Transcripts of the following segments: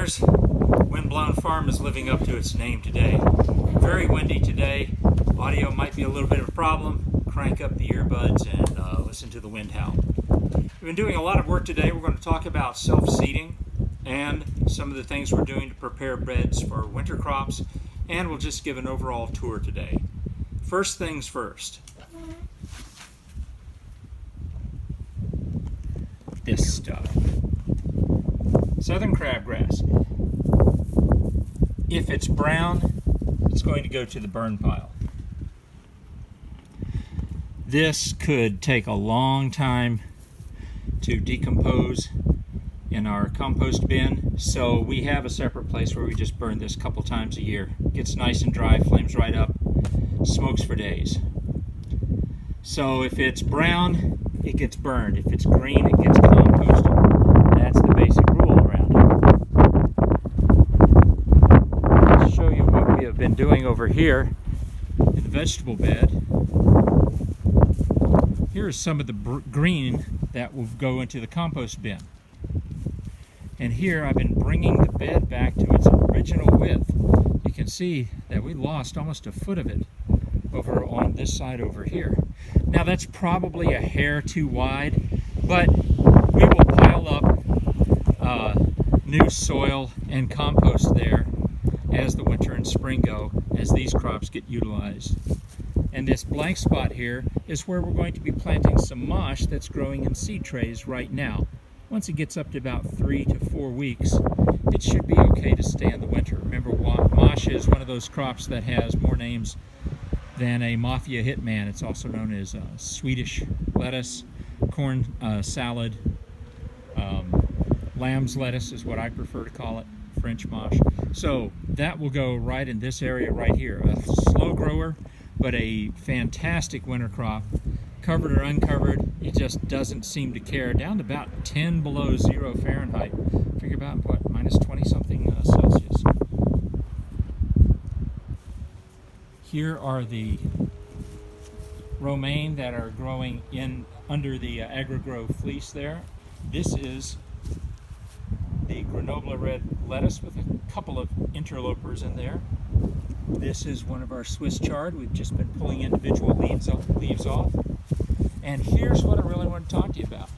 Pollinators, Windblown Farm is living up to its name today. Very windy today. Audio might be a little bit of a problem. Crank up the earbuds and listen to the wind howl. We've been doing a lot of work today. We're going to talk about self-seeding and some of the things we're doing to prepare beds for winter crops, and we'll just give an overall tour today. First things first. This stuff. Southern crabgrass. If it's brown, it's going to go to the burn pile. This could take a long time to decompose in our compost bin, so we have a separate place where we just burn this a couple times a year. It gets nice and dry, flames right up, smokes for days. So if it's brown, it gets burned. If it's green, it gets composted. That's the basic rule around here. I'll show you what we have been doing over here in the vegetable bed. Here is some of the green that will go into the compost bin. And here I've been bringing the bed back to its original width. You can see that we lost almost a foot of it over on this side over here. Now that's probably a hair too wide, but we will pile up new soil and compost there as the winter and spring go, as these crops get utilized. And this blank spot here is where we're going to be planting some mosh that's growing in seed trays right now. Once it gets up to about 3 to 4 weeks, it should be okay to stay in the winter. Remember, mosh is one of those crops that has more names than a mafia hitman. It's also known as Swedish lettuce, corn salad, lamb's lettuce is what I prefer to call it, French mosh. So that will go right in this area right here. A slow grower, but a fantastic winter crop. Covered or uncovered, it just doesn't seem to care. Down to about 10 below 0 Fahrenheit. Figure about, what, minus 20 something Celsius. Here are the romaine that are growing in under the AgriGrow fleece there. This is the Grenoble red lettuce with a couple of interlopers in there. This is one of our Swiss chard. We've just been pulling individual leaves off. And here's what I really want to talk to you about.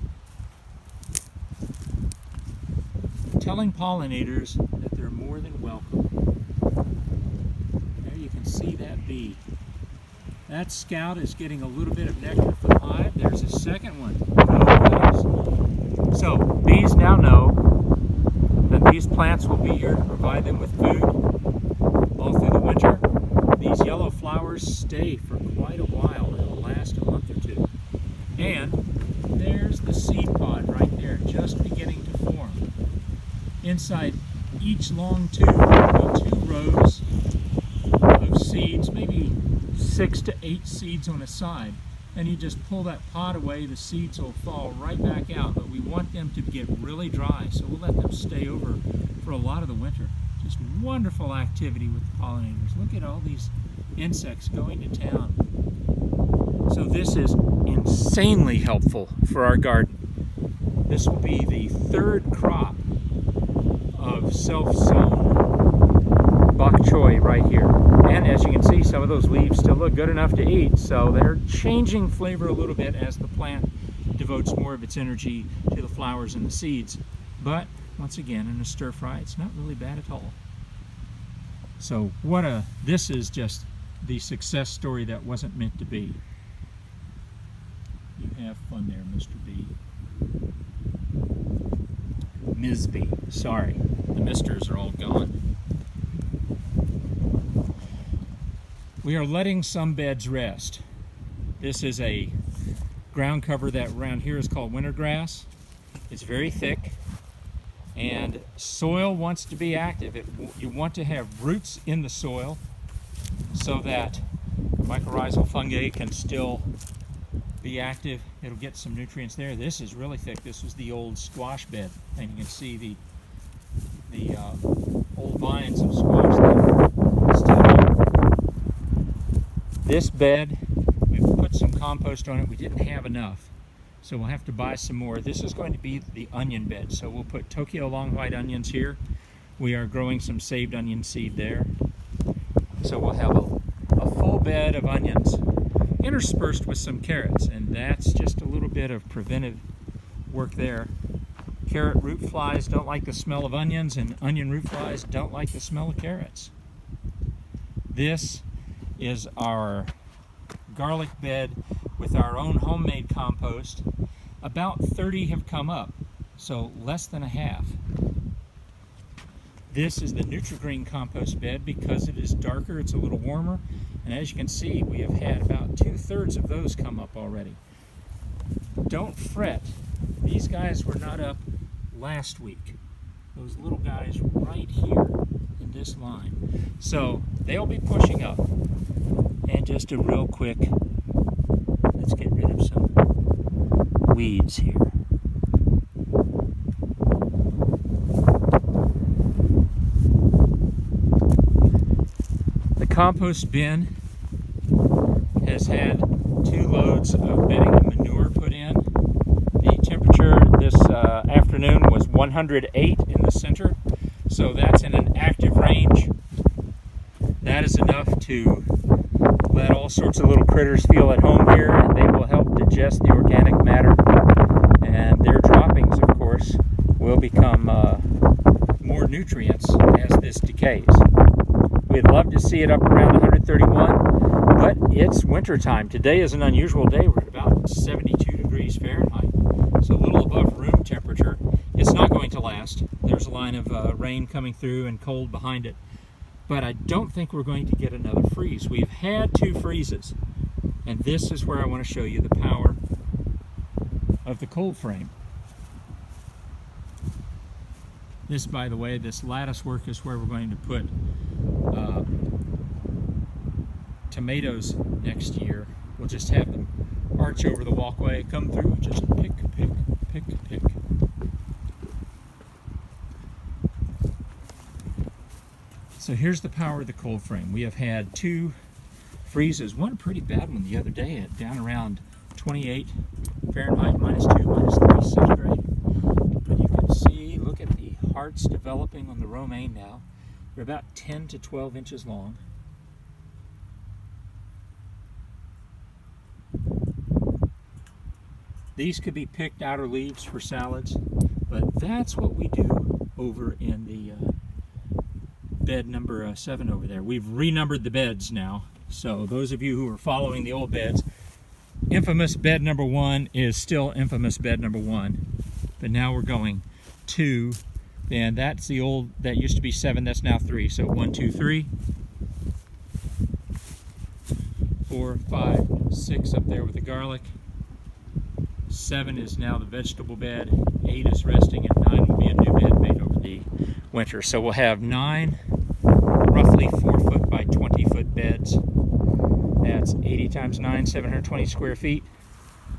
Telling pollinators that they're more than welcome. There you can see that bee. That scout is getting a little bit of nectar from the hive. There's a second one. So bees now know that these plants will be here to provide them with food all through the winter. These yellow flowers stay for quite a while. It'll last a month or two. And there's the seed pod right there, just beginning to form. Inside each long tube, there will be 2 rows of seeds, maybe 6 to 8 seeds on a side. And you just pull that pod away, the seeds will fall right back out. But we want them to get really dry, so we'll let them stay over for a lot of the winter. Just wonderful activity with the pollinators. Look at all these insects going to town. So this is insanely helpful for our garden. This will be the 3rd crop of self-sown Bok Choi right here. And as you can see, some of those leaves still look good enough to eat, so they're changing flavor a little bit as the plant devotes more of its energy to the flowers and the seeds. But once again, in a stir fry, it's not really bad at all. So this is just the success story that wasn't meant to be. You have fun there, Mr. B. Ms. B. Sorry, the misters are all gone. We are letting some beds rest. This is a ground cover that around here is called Wintergrass. It's very thick, and soil wants to be active. You want to have roots in the soil so that mycorrhizal fungi can still be active. It'll get some nutrients there. This is really thick. This was the old squash bed, and you can see the old vines of squash there still there. This bed, we've put some compost on it. We didn't have enough, so we'll have to buy some more. This is going to be the onion bed, so we'll put Tokyo long white onions here. we are growing some saved onion seed there. So we'll have a full bed of onions interspersed with some carrots, and that's just a little bit of preventive work there. Carrot root flies don't like the smell of onions, and onion root flies don't like the smell of carrots. This is our garlic bed with our own homemade compost. About 30 have come up, so less than a half. This is the Nutrigreen compost bed. Because it is darker, it's a little warmer, and as you can see, we have had about 2/3 of those come up already. Don't fret, these guys were not up last week. Those little guys right here in this line. So they'll be pushing up. And just a real quick, let's get rid of some weeds here. The compost bin has had 2 loads of bedding and manure put in. The temperature this afternoon was 108 in the center, so that's in an active range. That is enough to let all sorts of little critters feel at home here, and they will help digest the organic matter. And their droppings, of course, will become more nutrients as this decays. We'd love to see it up around 131, but it's winter time. Today is an unusual day. We're at about 72 degrees Fahrenheit, so a little above room temperature. It's not going to last. There's a line of rain coming through and cold behind it, but I don't think we're going to get another freeze. We've had 2 freezes, and this is where I want to show you the power of the cold frame. This, by the way, this lattice work is where we're going to put tomatoes next year. We'll just have them arch over the walkway, come through, just pick, pick, pick, pick. So here's the power of the cold frame. We have had 2 freezes, one pretty bad one the other day at down around 28 Fahrenheit, -2, -3 centigrade. But you can see, look at the hearts developing on the romaine now. They're about 10 to 12 inches long. These could be picked outer leaves for salads, but that's what we do over in the bed number 7 over there. We've renumbered the beds now, so those of you who are following the old beds, infamous bed number 1 is still infamous bed number 1, but now we're going 2, and that's the old, that used to be 7, that's now 3, so 1, 2, 3, 4, 5, 6 up there with the garlic. 7 is now the vegetable bed, 8 is resting, and 9 will be a new bed made over the winter. So we'll have 9 roughly 4-foot by 20-foot beds. That's 80 times 9, 720 square feet.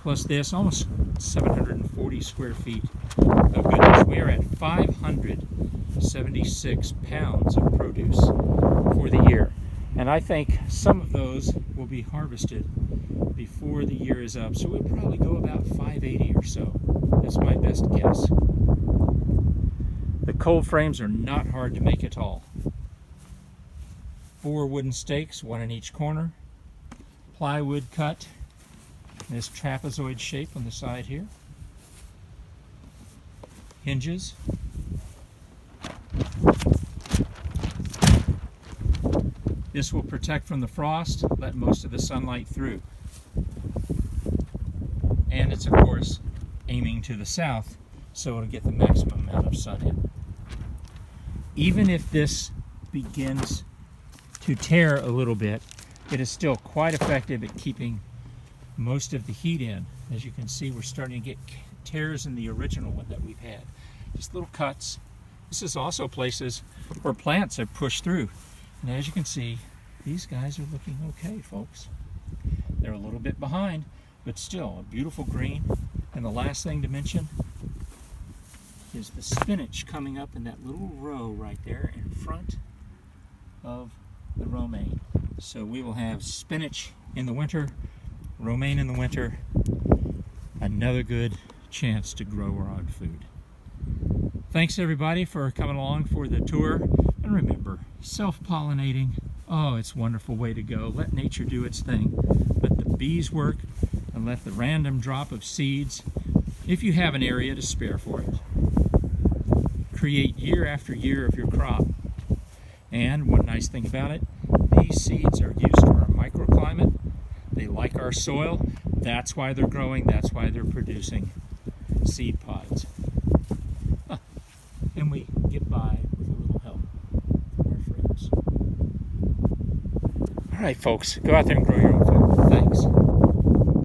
Plus this, almost 740 square feet of goodness. We are at 576 pounds of produce for the year. And I think some of those will be harvested before the year is up. So we'll probably go about 580 or so. That's my best guess. The cold frames are not hard to make at all. 4 wooden stakes, 1 in each corner. Plywood cut in this trapezoid shape on the side here. Hinges. This will protect from the frost, let most of the sunlight through. And it's, of course, aiming to the south, so it'll get the maximum amount of sun in. Even if this begins to tear a little bit, it is still quite effective at keeping most of the heat in. As you can see, we're starting to get tears in the original one that we've had. Just little cuts. This is also places where plants have pushed through. And as you can see, these guys are looking okay, folks. They're a little bit behind, but still a beautiful green. And the last thing to mention is the spinach coming up in that little row right there in front of the romaine. So we will have spinach in the winter, romaine in the winter, another good chance to grow our own food. Thanks everybody for coming along for the tour. And remember, self-pollinating, oh, it's a wonderful way to go. Let nature do its thing. Let the bees work and let the random drop of seeds, if you have an area to spare for it, create year after year of your crop. And one nice thing about it, these seeds are used to our microclimate. They like our soil. That's why they're growing. That's why they're producing seed pods. And we get by with a little help from our friends. All right, folks, go out there and grow your own food. Thanks.